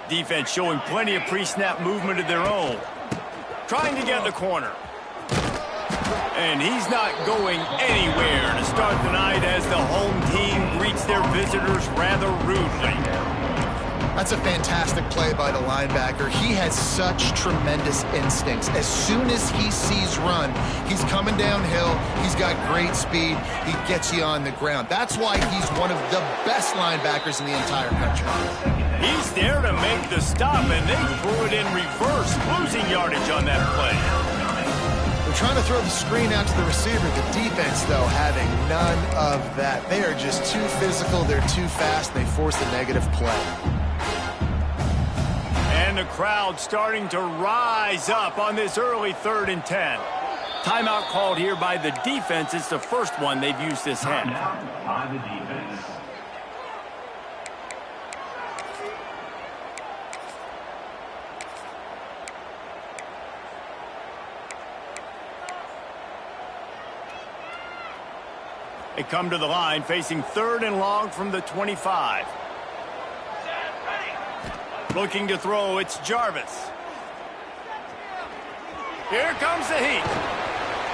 Defense showing plenty of pre-snap movement of their own. Trying to get the corner. And he's not going anywhere to start the night as the home team greets their visitors rather rudely. That's a fantastic play by the linebacker. He has such tremendous instincts. As soon as he sees run, he's coming downhill. He's got great speed. He gets you on the ground. That's why he's one of the best linebackers in the entire country. He's there to make the stop, and they threw it in reverse, losing yardage on that play. They're trying to throw the screen out to the receiver. The defense, though, having none of that. They are just too physical. They're too fast. They force a negative play. And the crowd starting to rise up on this early 3rd and 10. Timeout called here by the defense. It's the first one they've used this half. By the defense. They come to the line facing 3rd and long from the 25. Looking to throw, it's Jarvis. Here comes the heat.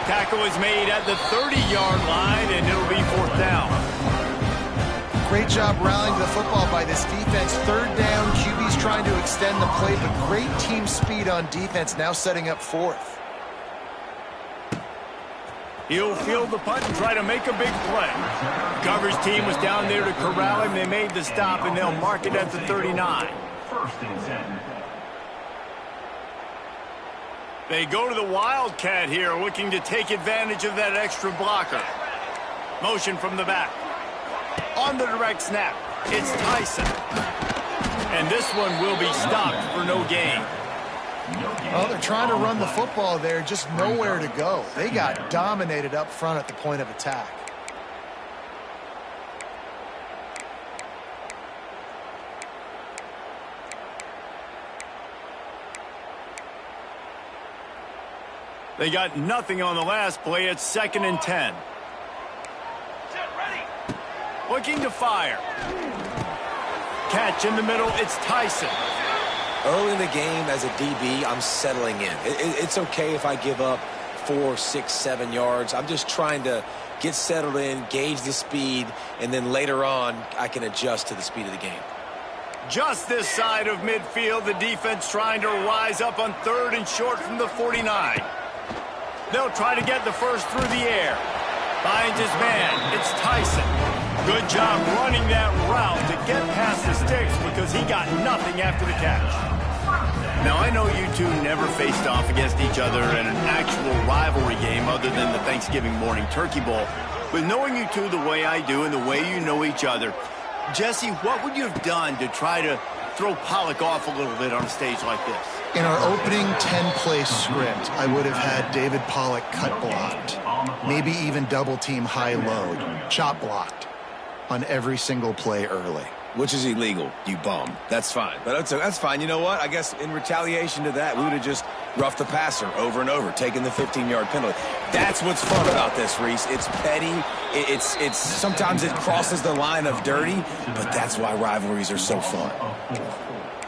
Tackle is made at the 30-yard line, and it'll be 4th down. Great job rallying the football by this defense. 3rd down, QB's trying to extend the play, but great team speed on defense, now setting up 4th. He'll field the punt and try to make a big play. Coverage team was down there to corral him. They made the stop, and they'll mark it at the 39. 1st and 10. They go to the Wildcat here, looking to take advantage of that extra blocker. Motion from the back. On the direct snap, it's Tyson. And this one will be stopped for no gain. Well, they're trying to run the football there, just nowhere to go. They got dominated up front at the point of attack. They got nothing on the last play. It's 2nd and 10. Looking to fire. Catch in the middle. It's Tyson. Early in the game, as a DB, I'm settling in. It's okay if I give up 4, 6, 7 yards. I'm just trying to get settled in, gauge the speed, and then later on, I can adjust to the speed of the game. Just this side of midfield, the defense trying to rise up on 3rd and short from the 49. They'll try to get the first through the air. Finds his man. It's Tyson. Good job running that route to get past the sticks because he got nothing after the catch. Now, I know you two never faced off against each other in an actual rivalry game other than the Thanksgiving morning turkey bowl. But knowing you two the way I do and the way you know each other, Jesse, what would you have done to try to throw Pollock off a little bit on a stage like this? In our opening 10-play script, I would have had David Pollock cut blocked, maybe even double-team high load, chop blocked on every single play early. Which is illegal, you bum. That's fine. But that's fine. You know what? I guess in retaliation to that, we would have just roughed the passer over and over, taking the 15-yard penalty. That's what's fun about this, Reese. It's petty. It's sometimes it crosses the line of dirty, but that's why rivalries are so fun.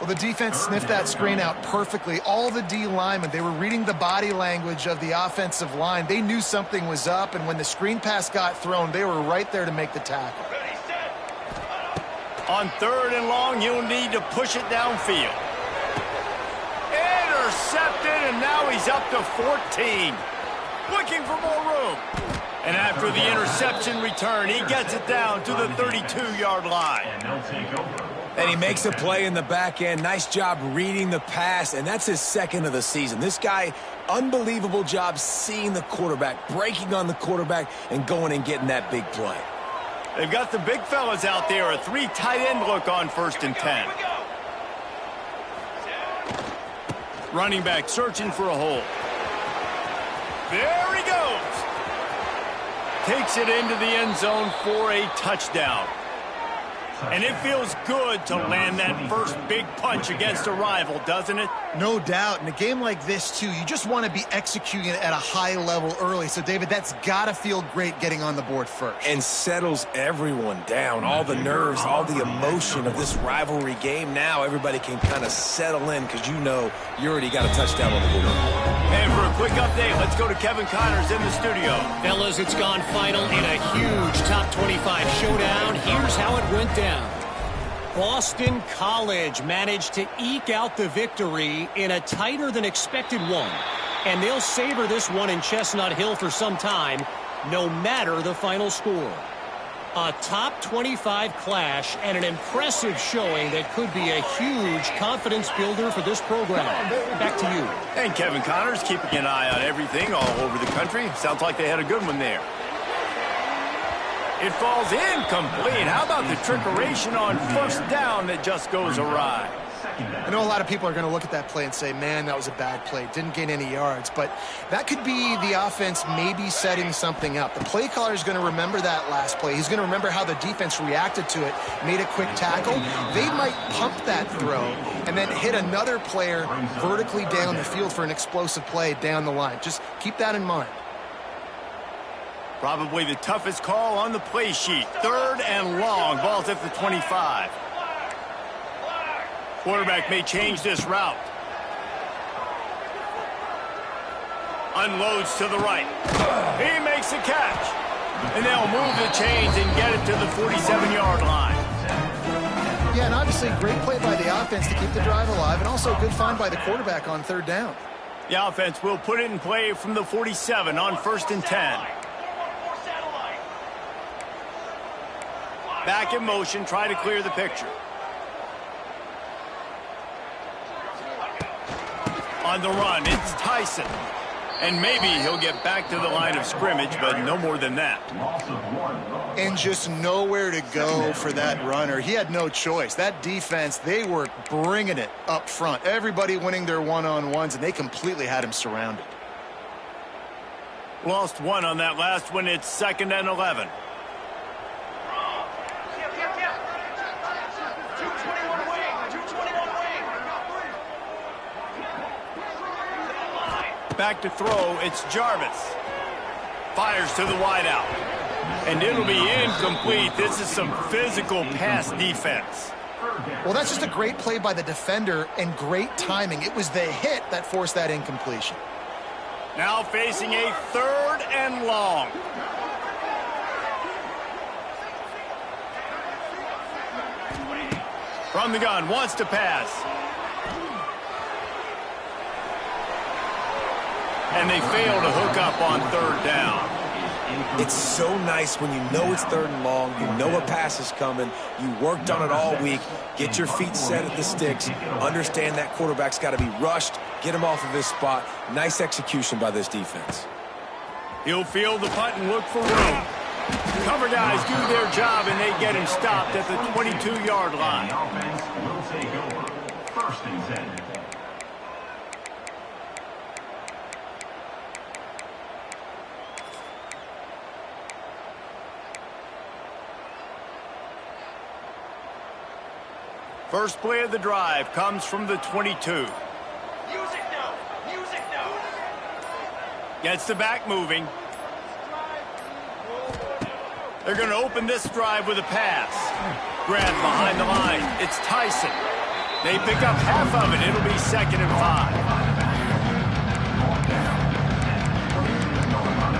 Well, the defense sniffed that screen out perfectly. All the D linemen, they were reading the body language of the offensive line. They knew something was up, and when the screen pass got thrown, they were right there to make the tackle. On 3rd and long, you'll need to push it downfield. Intercepted, and now he's up to 14. Looking for more room. And after the interception return, he gets it down to the 32-yard line. And he makes a play in the back end. Nice job reading the pass, and that's his 2nd of the season. This guy, unbelievable job seeing the quarterback, breaking on the quarterback, and going and getting that big play. They've got the big fellas out there. A 3 tight end look on 1st and 10. Running back searching for a hole. There he goes. Takes it into the end zone for a touchdown. And it feels good to land that first big punch against a rival, doesn't it? No doubt. In a game like this, too, you just want to be executing it at a high level early. So, David, that's got to feel great getting on the board first. And settles everyone down. All the nerves, all the emotion of this rivalry game. Now everybody can kind of settle in because you know you already got a touchdown on the board. And for a quick update, let's go to Kevin Connors in the studio. Fellas, it's gone final in a huge top 25 showdown. Here's how it went down. Boston College managed to eke out the victory in a tighter than expected one. And they'll savor this one in Chestnut Hill for some time, no matter the final score. A top 25 clash and an impressive showing that could be a huge confidence builder for this program. Back to you. And Kevin Connors keeping an eye on everything all over the country. Sounds like they had a good one there. It falls incomplete. How about the trickeration on first down that just goes awry? I know a lot of people are going to look at that play and say, man, that was a bad play. Didn't gain any yards. But that could be the offense maybe setting something up. The play caller is going to remember that last play. He's going to remember how the defense reacted to it, made a quick tackle. They might pump that throw and then hit another player vertically down the field for an explosive play down the line. Just keep that in mind. Probably the toughest call on the play sheet. 3rd and long. Ball's at the 25. Quarterback may change this route. Unloads to the right. He makes a catch. And they'll move the chains and get it to the 47-yard line. Yeah, and obviously great play by the offense to keep the drive alive, and also a good find by the quarterback on 3rd down. The offense will put it in play from the 47 on 1st and 10. Back in motion, try to clear the picture. On the run, it's Tyson. And maybe he'll get back to the line of scrimmage, but no more than that. And just nowhere to go for that runner. He had no choice. That defense, they were bringing it up front. Everybody winning their one-on-ones, and they completely had him surrounded. Lost one on that last one. It's 2nd and 11. Back to throw, it's Jarvis. Fires to the wideout. And it'll be incomplete. This is some physical pass defense. Well, that's just a great play by the defender and great timing. It was the hit that forced that incompletion. Now facing a 3rd and long. From the gun, wants to pass. And they fail to hook up on 3rd down. It's so nice when you know it's 3rd and long, you know a pass is coming, you worked on it all week, get your feet set at the sticks, understand that quarterback's got to be rushed, get him off of his spot. Nice execution by this defense. He'll field the punt and look for room. Cover guys do their job, and they get him stopped at the 22-yard line. The offense will take over. 1st and 10. First play of the drive comes from the 22. Music note! Music note! Gets the back moving. They're going to open this drive with a pass. Grab behind the line. It's Tyson. They pick up half of it. It'll be 2nd and 5.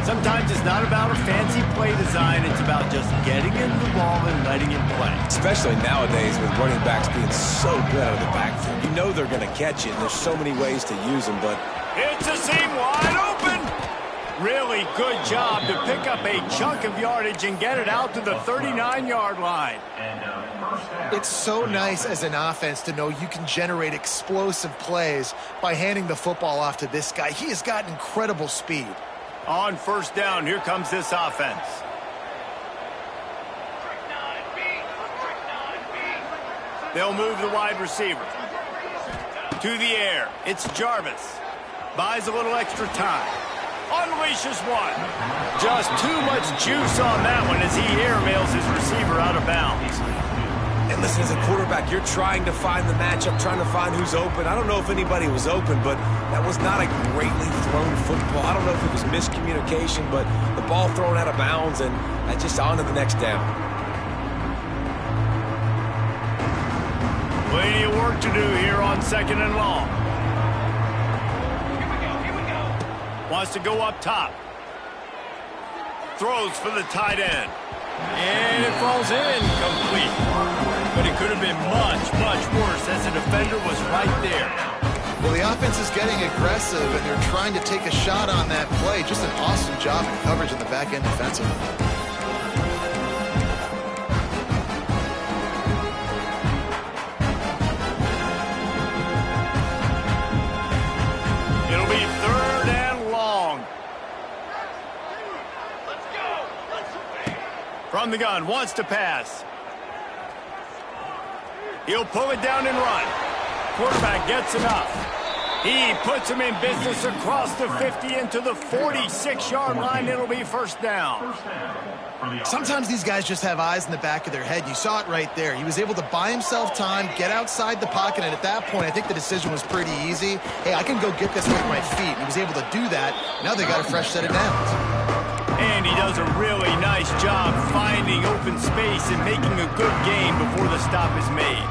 Sometimes it's not about a fancy play design. It's about just getting in the ball and letting it play. Especially nowadays with running backs being so good out of the backfield. You know they're going to catch it, and there's so many ways to use them, but... It's a seam wide open. Really good job to pick up a chunk of yardage and get it out to the 39-yard line. It's so nice as an offense to know you can generate explosive plays by handing the football off to this guy. He has got incredible speed. On 1st down, here comes this offense. They'll move the wide receiver. To the air, it's Jarvis. Buys a little extra time. Unleashes one. Just too much juice on that one as he airmails his receiver out of bounds. And listen, as a quarterback, you're trying to find the matchup, trying to find who's open. I don't know if anybody was open, but that was not a greatly thrown football. I don't know if it was miscommunication, but the ball thrown out of bounds and just on to the next down. Plenty of work to do here on 2nd and long. Here we go. Wants to go up top. Throws for the tight end. And it falls in complete. But it could have been much, much worse as the defender was right there. Well, the offense is getting aggressive, and they're trying to take a shot on that play. Just an awesome job in coverage in the back end defensive. It'll be 3rd and long. Let's go. From the gun, wants to pass. He'll pull it down and run. Quarterback gets enough. He puts him in business across the 50 into the 46-yard line. It'll be 1st down. Sometimes these guys just have eyes in the back of their head. You saw it right there. He was able to buy himself time, get outside the pocket, and at that point, I think the decision was pretty easy. Hey, I can go get this with my feet. He was able to do that. Now they got a fresh set of downs. And he does a really nice job finding open space and making a good gain before the stop is made.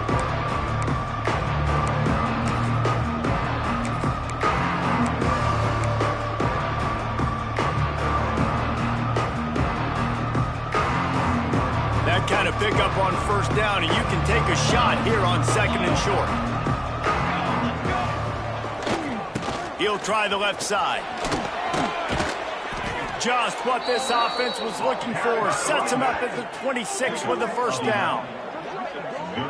That kind of pickup on 1st down, and you can take a shot here on 2nd and short. He'll try the left side. Just what this offense was looking for. Sets him up at the 26 with the 1st down.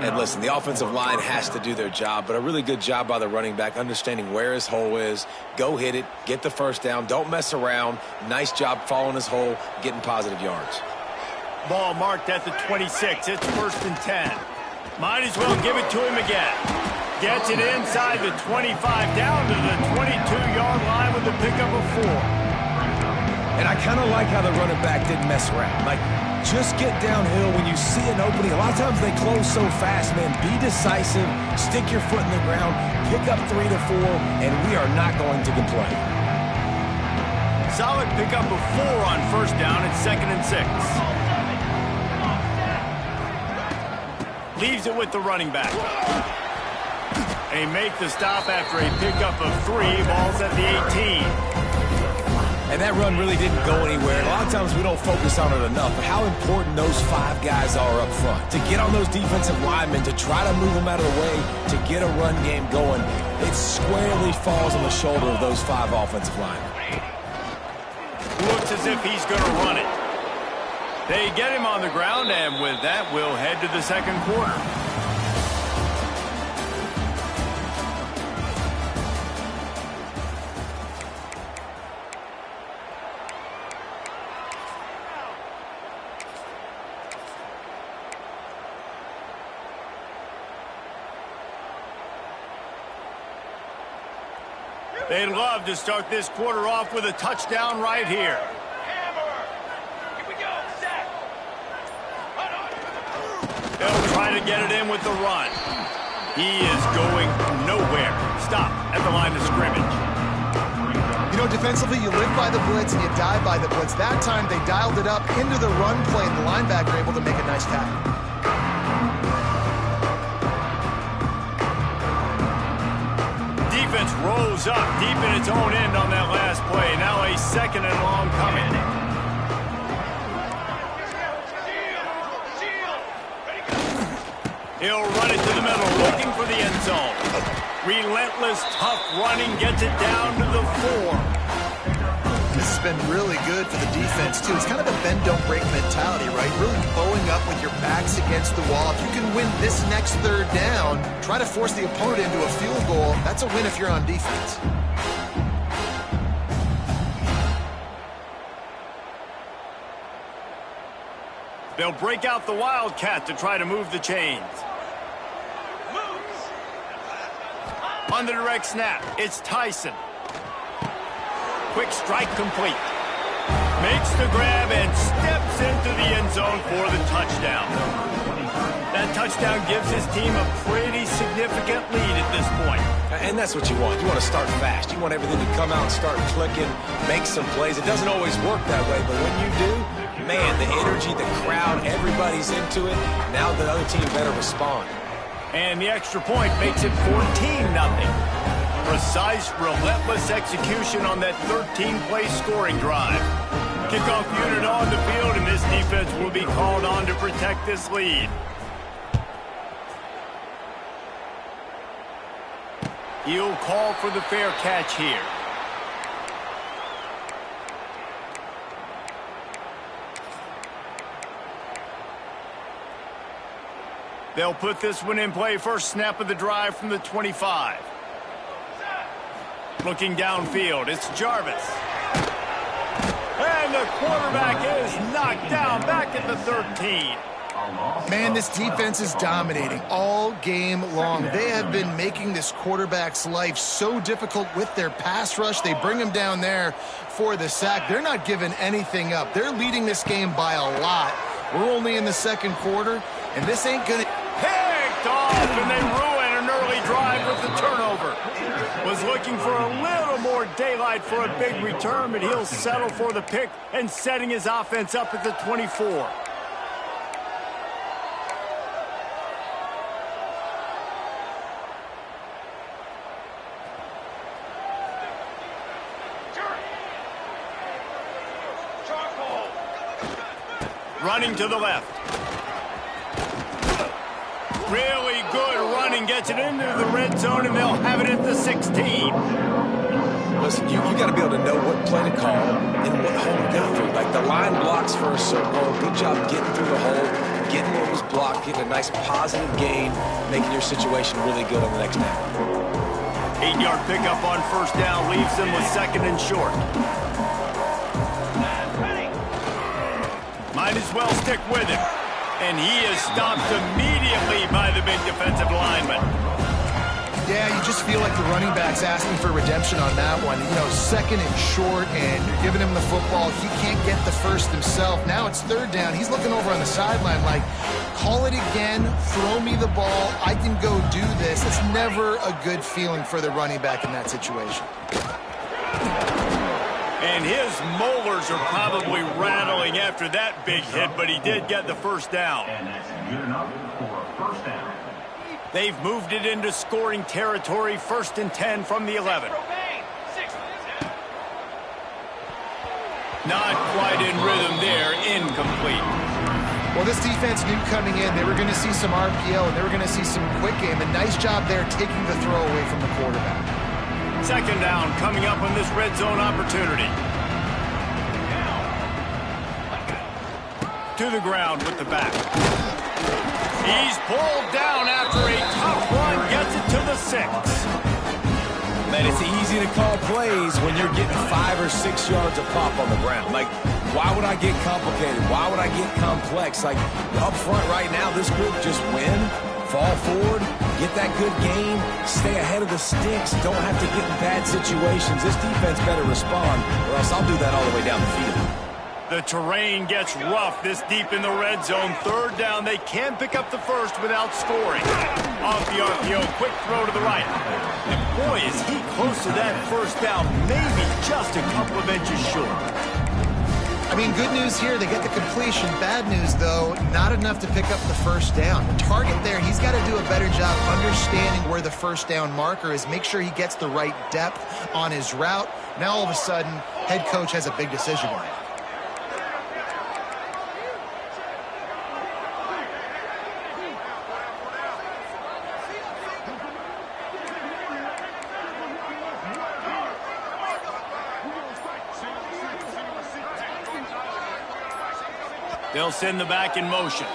And listen, the offensive line has to do their job, but a really good job by the running back, understanding where his hole is. Go hit it, get the 1st down, don't mess around. Nice job following his hole, getting positive yards. Ball marked at the 26. It's 1st and 10. Might as well give it to him again. Gets it inside the 25, down to the 22-yard line with the pickup of 4. And I kind of like how the running back didn't mess around. Like, just get downhill when you see an opening. A lot of times they close so fast, man. Be decisive, stick your foot in the ground, pick up 3 to 4, and we are not going to complain. Solid pickup of 4 on 1st down at 2nd and 6. Leaves it with the running back. They make the stop after a pickup of 3. Ball's at the 18. And that run really didn't go anywhere. And a lot of times we don't focus on it enough, but how important those 5 guys are up front. To get on those defensive linemen, to try to move them out of the way, to get a run game going, it squarely falls on the shoulder of those 5 offensive linemen. Looks as if he's going to run it. They get him on the ground, and with that, we'll head to the 2nd quarter. They'd love to start this quarter off with a touchdown right here. Hammer. Here we go. Sack. They'll try to get it in with the run. He is going nowhere. Stop at the line of scrimmage. You know, defensively, you live by the blitz and you die by the blitz. That time, they dialed it up into the run play, and the linebacker able to make a nice tackle. Defense rose up deep in its own end on that last play. Now a 2nd and long coming. He'll run it to the middle, looking for the end zone. Relentless, tough running, gets it down to the 4. This has been really good for the defense, too. It's kind of a bend-don't-break mentality, right? Really bowing up with your backs against the wall. If you can win this next 3rd down, try to force the opponent into a field goal. That's a win if you're on defense. They'll break out the Wildcat to try to move the chains. On the direct snap, it's Tyson. Quick strike complete. Makes the grab and steps into the end zone for the touchdown. That touchdown gives his team a pretty significant lead at this point. And that's what you want. You want to start fast. You want everything to come out and start clicking, make some plays. It doesn't always work that way, but when you do, man, the energy, the crowd, everybody's into it. Now the other team better respond. And the extra point makes it 14-0. Precise, relentless execution on that 13-play scoring drive. Kickoff unit on the field, and this defense will be called on to protect this lead. He'll call for the fair catch here. They'll put this one in play. First snap of the drive from the 25. Looking downfield, it's Jarvis. And the quarterback is knocked down back at the 13. Man, this defense is dominating all game long. They have been making this quarterback's life so difficult with their pass rush. They bring him down there for the sack. They're not giving anything up. They're leading this game by a lot. We're only in the second quarter, and this ain't gonna... Picked off, and they ruin an early drive with the turnover. Was looking for a little more daylight for a big return, but he'll settle for the pick and setting his offense up at the 24. Running to the left. Really good running. Gets it into the red zone, and they'll have it at the 16. Listen, you got to be able to know what play to call and what hole to go through. Like the line blocks for a certain hole. Good job getting through the hole, getting what was blocked, getting a nice positive gain, making your situation really good on the next down. 8-yard pickup on first down leaves them with second and short. Might as well stick with him. And he is stopped immediately by the big defensive lineman. Yeah, you just feel like the running back's asking for redemption on that one. You know, second and short, and you're giving him the football. He can't get the first himself. Now it's third down. He's looking over on the sideline like, call it again, throw me the ball, I can go do this. It's never a good feeling for the running back in that situation. And his molars are probably rattling after that big hit, but he did get the first down. And that's good enough for a first down. They've moved it into scoring territory, 1st and 10 from the 11. Not quite in rhythm there, incomplete. Well, this defense knew coming in they were going to see some RPO and they were going to see some quick game. A nice job there taking the throw away from the quarterback. Second down coming up on this red zone opportunity. To the ground with the back. He's pulled down after a tough run, gets it to the 6. Man, it's easy to call plays when you're getting 5 or 6 yards a pop on the ground. Like, why would I get complicated? Why would I get complex? Like, up front right now, this group just win, fall forward, get that good game, stay ahead of the sticks, don't have to get in bad situations. This defense better respond, or else I'll do that all the way down the field. The terrain gets rough this deep in the red zone. Third down, they can pick up the first without scoring. Off the RPO, quick throw to the right. And boy, is he close to that first down, maybe just a couple of inches short. I mean, good news here, they get the completion. Bad news, though, not enough to pick up the first down. The target there, he's got to do a better job understanding where the first down marker is, make sure he gets the right depth on his route. Now, all of a sudden, head coach has a big decision to make. They'll send the back in motion.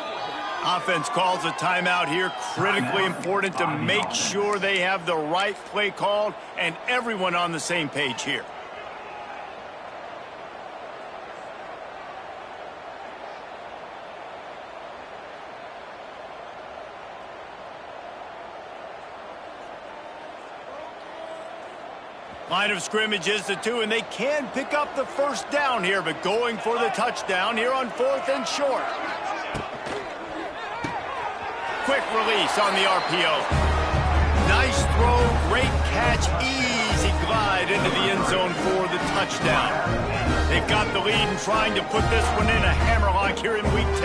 Offense calls a timeout here. Critically important to make sure they have the right play called and everyone on the same page here. Line of scrimmage is the 2, and they can pick up the first down here, but going for the touchdown here on 4th and short. quick release on the RPO. Nice throw, great catch, easy glide into the end zone for the touchdown. They've got the lead and trying to put this one in a hammerlock here in Week 10.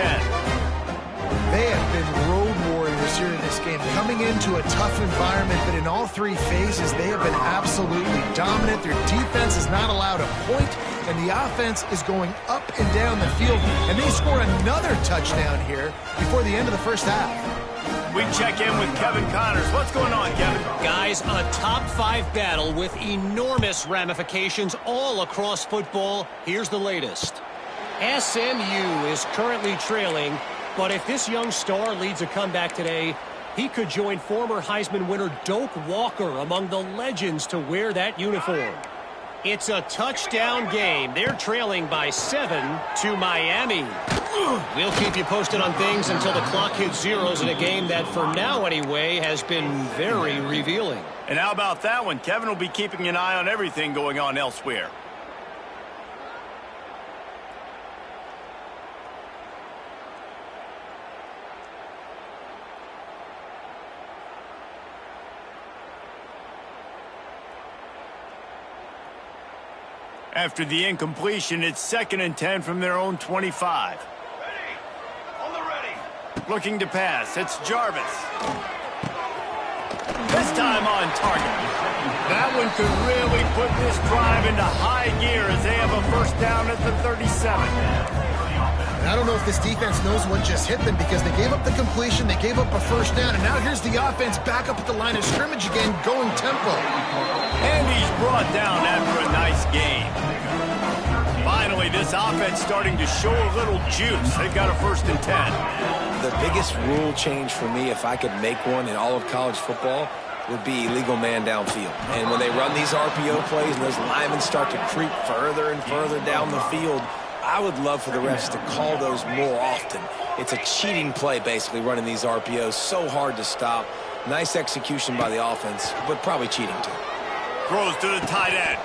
They have been road warriors here in this game, coming into a tough environment, but in all three phases, they have been absolutely dominant. Their defense is not allowed a point, and the offense is going up and down the field, and they score another touchdown here before the end of the first half. We check in with Kevin Connors. What's going on, Kevin? Guys, a top-5 battle with enormous ramifications all across football. Here's the latest. SMU is currently trailing, but if this young star leads a comeback today, he could join former Heisman winner Doak Walker among the legends to wear that uniform. It's a touchdown game. They're trailing by 7 to Miami. We'll keep you posted on things until the clock hits zeros in a game that, for now anyway, has been very revealing. And how about that one? Kevin will be keeping an eye on everything going on elsewhere. After the incompletion, it's 2nd and 10 from their own 25. Ready. On the ready. Looking to pass. It's Jarvis. This time on target. That one could really put this drive into high gear as they have a first down at the 37. And I don't know if this defense knows what just hit them, because they gave up the completion, they gave up a first down, and now here's the offense back up at the line of scrimmage again, going tempo. And he's brought down after a nice game. Finally, this offense starting to show a little juice. They've got a 1st and 10. The biggest rule change for me, if I could make one in all of college football, would be illegal man downfield. And when they run these RPO plays and those linemen start to creep further and further down the field, I would love for the refs to call those more often. It's a cheating play, basically, running these RPOs. So hard to stop. Nice execution by the offense, but probably cheating too. Throws to the tight end.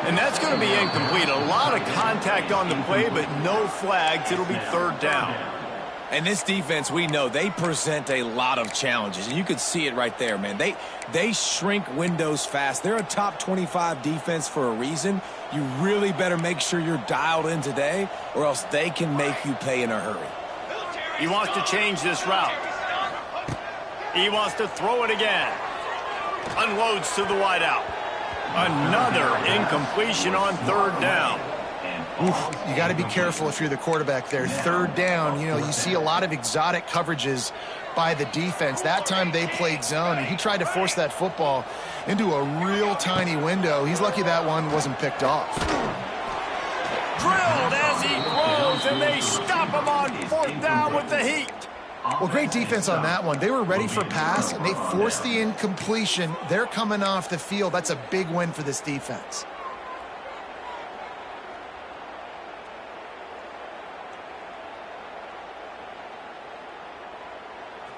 And that's going to be incomplete. A lot of contact on the play, but no flags. It'll be 3rd down. And this defense, we know, they present a lot of challenges. And you could see it right there, man. They shrink windows fast. They're a top 25 defense for a reason. You really better make sure you're dialed in today, or else they can make you pay in a hurry. He wants to change this route. He wants to throw it again. Unloads to the wideout. Another incompletion on 3rd down. Oof, you got to be careful if you're the quarterback there. 3rd down, you see a lot of exotic coverages by the defense. That time they played zone, and he tried to force that football into a real tiny window. He's lucky that one wasn't picked off. Drilled as he throws, and they stop him on 4th down with the heat. Well, great defense on that one. They were ready for pass, and they forced the incompletion. They're coming off the field. That's a big win for this defense.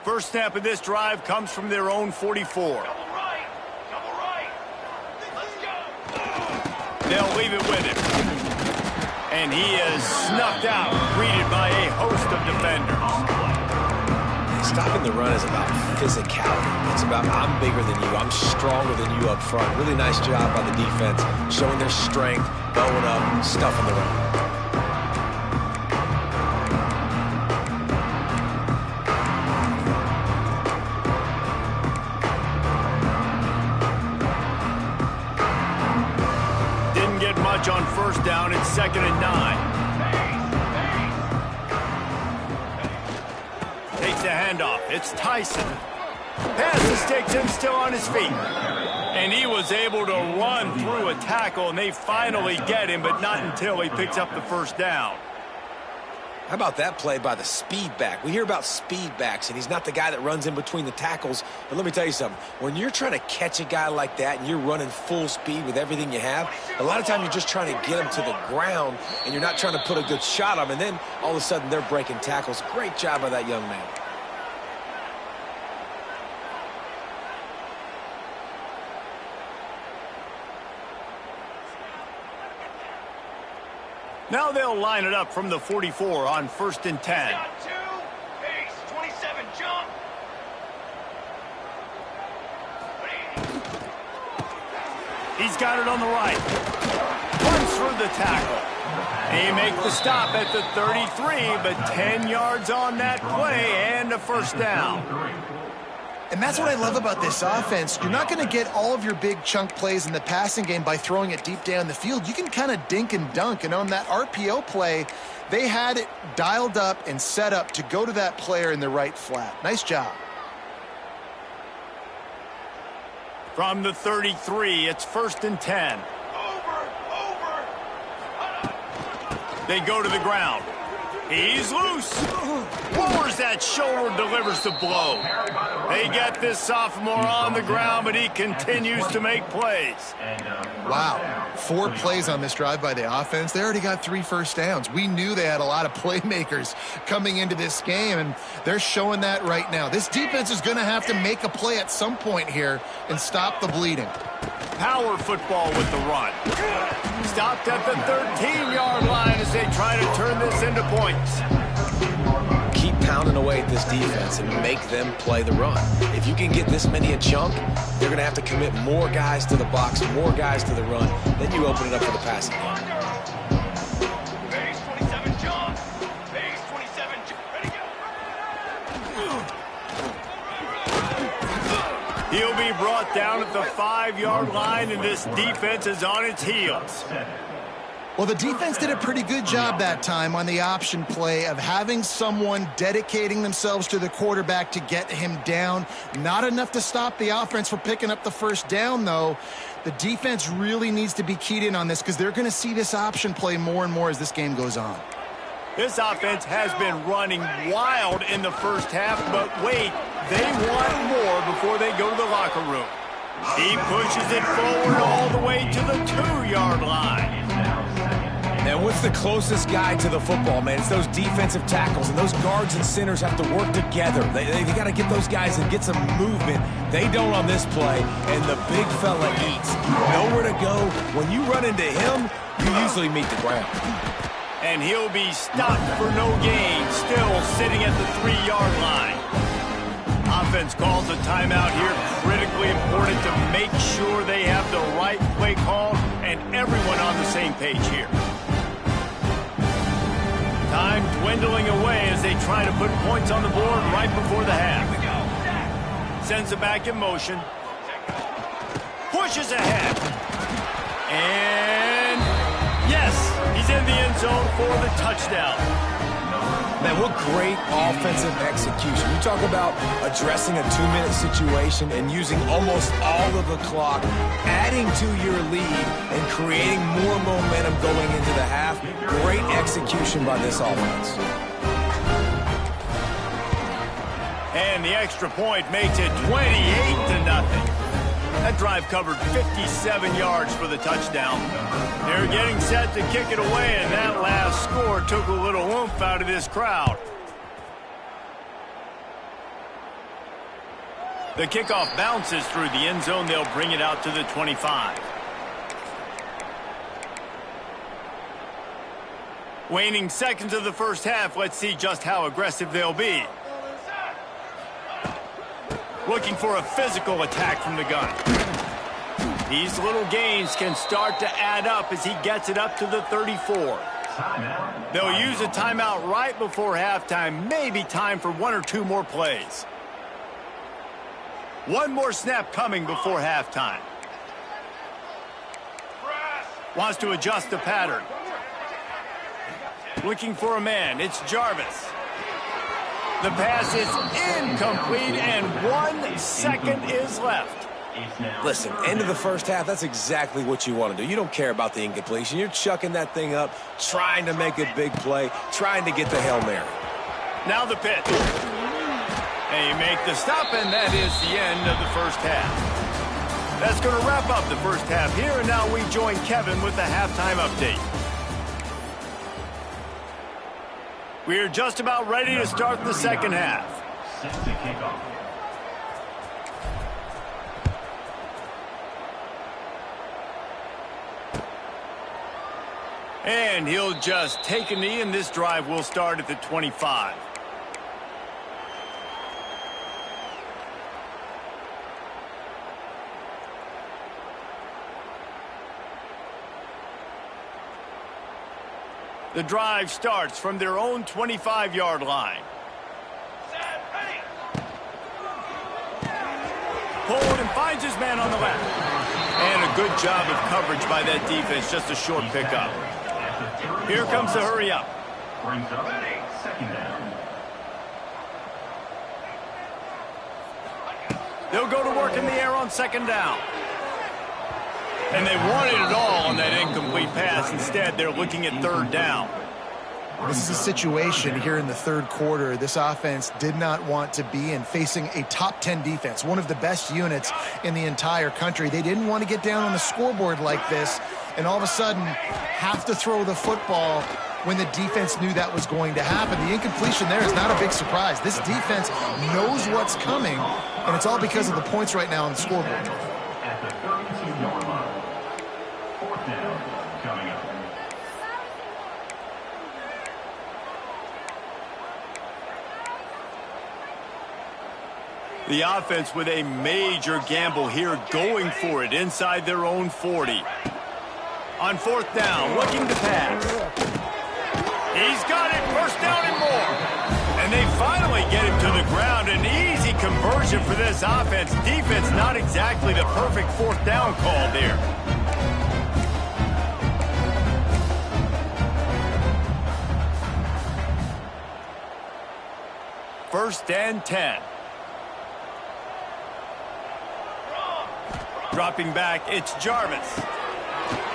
First snap of this drive comes from their own 44. Double right. Double right. Let's go. They'll leave it with him. And he is snuffed out, greeted by a host of defenders. Stopping the run is about physicality. It's about, I'm bigger than you, I'm stronger than you up front. Really nice job by the defense, showing their strength, going up, stuffing the run. Didn't get much on 1st down. It's 2nd and 9. Takes the handoff. It's Tyson. Passes takes him still on his feet. And he was able to run through a tackle, and they finally get him, but not until he picks up the 1st down. How about that play by the speed back? We hear about speed backs, and he's not the guy that runs in between the tackles. But let me tell you something. When you're trying to catch a guy like that and you're running full speed with everything you have, a lot of times you're just trying to get him to the ground, and you're not trying to put a good shot on him. And then all of a sudden they're breaking tackles. Great job by that young man. Now they'll line it up from the 44 on 1st and 10. Got 2. Pace. 27. Jump. He's got it on the right. Runs through the tackle. He makes the stop at the 33, but 10 yards on that play and a first down. And that's what I love about this offense. You're not going to get all of your big chunk plays in the passing game by throwing it deep down the field. You can kind of dink and dunk. And on that RPO play, they had it dialed up and set up to go to that player in the right flat. Nice job. From the 33, it's 1st and 10. They go to the ground. He's loose. Lowers that shoulder, delivers the blow. They get this sophomore on the ground, but he continues to make plays. Wow. 4 plays on this drive by the offense. They already got 3 first downs. We knew they had a lot of playmakers coming into this game, and they're showing that right now. This defense is going to have to make a play at some point here and stop the bleeding. Power football with the run. Stopped at the 13-yard line as they try to turn this into points. Keep pounding away at this defense and make them play the run. If you can get this many a chunk, they're going to have to commit more guys to the box, more guys to the run. Then you open it up for the passing game. Base 27, John. Base 27, ready, go. He'll be brought down at the 5-yard line, and this defense is on its heels. Well, the defense did a pretty good job that time on the option play of having someone dedicating themselves to the quarterback to get him down. Not enough to stop the offense from picking up the first down, though. The defense really needs to be keyed in on this because they're going to see this option play more and more as this game goes on. This offense has been running wild in the first half, but wait, they want more before they go to the locker room. He pushes it forward all the way to the 2-yard line. And what's the closest guy to the football, man? It's those defensive tackles, and those guards and centers have to work together. They got to get those guys and get some movement. They don't on this play, and the big fella eats. Nowhere to go. When you run into him, you usually meet the ground. And he'll be stopped for no gain, still sitting at the 3-yard line. Offense calls a timeout here, critically important to make sure they have the right play call and everyone on the same page here. Time dwindling away as they try to put points on the board right before the half. Sends it back in motion. Pushes ahead. And yes, he's in the end zone for the touchdown. Man, what great offensive execution. You talk about addressing a 2-minute situation and using almost all of the clock, adding to your lead and creating more momentum going into the half. Great execution by this offense. And the extra point makes it 28-0. That drive covered 57 yards for the touchdown. They're getting set to kick it away, and that last score took a little oomph out of this crowd. The kickoff bounces through the end zone. They'll bring it out to the 25. Waning seconds of the first half. Let's see just how aggressive they'll be. Looking for a physical attack from the gun. These little gains can start to add up as he gets it up to the 34. They'll use a timeout right before halftime. Maybe time for 1 or 2 more plays. One more snap coming before halftime. Wants to adjust the pattern. Looking for a man. It's Jarvis. The pass is incomplete, and 1 second is left. Listen, end of the first half, that's exactly what you want to do. You don't care about the incompletion. You're chucking that thing up, trying to make a big play, trying to get the Hail Mary. Now the pitch. They make the stop, and that is the end of the first half. That's going to wrap up the first half here, and now we join Kevin with the halftime update. We are just about ready to start the second half. Set to kick off. And he'll just take a knee, and this drive will start at the 25. The drive starts from their own 25-yard line. Set, ready. Pulled and finds his man on the left. And a good job of coverage by that defense, just a short pickup. Here comes the hurry up. Brings up second down. They'll go to work in the air on second down. And they wanted it all on that incomplete pass. Instead, they're looking at third down. This is a situation here in the third quarter this offense did not want to be in, facing a top 10 defense, one of the best units in the entire country. They didn't want to get down on the scoreboard like this and all of a sudden have to throw the football when the defense knew that was going to happen. The incompletion there is not a big surprise. This defense knows what's coming, and it's all because of the points right now on the scoreboard. At the 32-yard line. Fourth down coming up. The offense with a major gamble here, going for it inside their own 40. On fourth down, looking to pass. He's got it, first down and more. And they finally get him to the ground. An easy conversion for this offense. Defense not exactly the perfect fourth down call there. First and 10. Dropping back, it's Jarvis.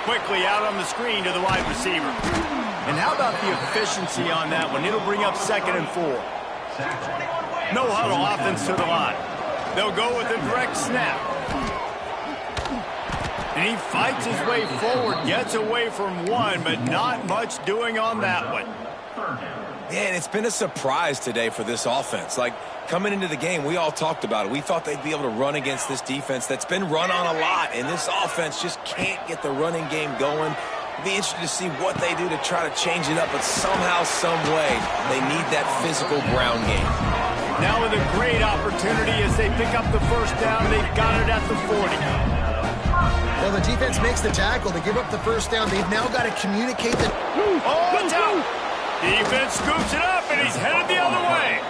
Quickly out on the screen to the wide receiver. And how about the efficiency on that one? It'll bring up second and 4. No huddle offense to the line. They'll go with a direct snap. And he fights his way forward, gets away from one, but not much doing on that one. Man, it's been a surprise today for this offense. Like, coming into the game, we all talked about it. We thought they'd be able to run against this defense that's been run on a lot, and this offense just can't get the running game going. Be interested to see what they do to try to change it up, but somehow, some way, they need that physical ground game. Now with a great opportunity as they pick up the first down, they've got it at the 40. Well, the defense makes the tackle to give up the first down. They've now got to communicate the... Oh, watch out! Defense scoops it up, and he's headed the other way.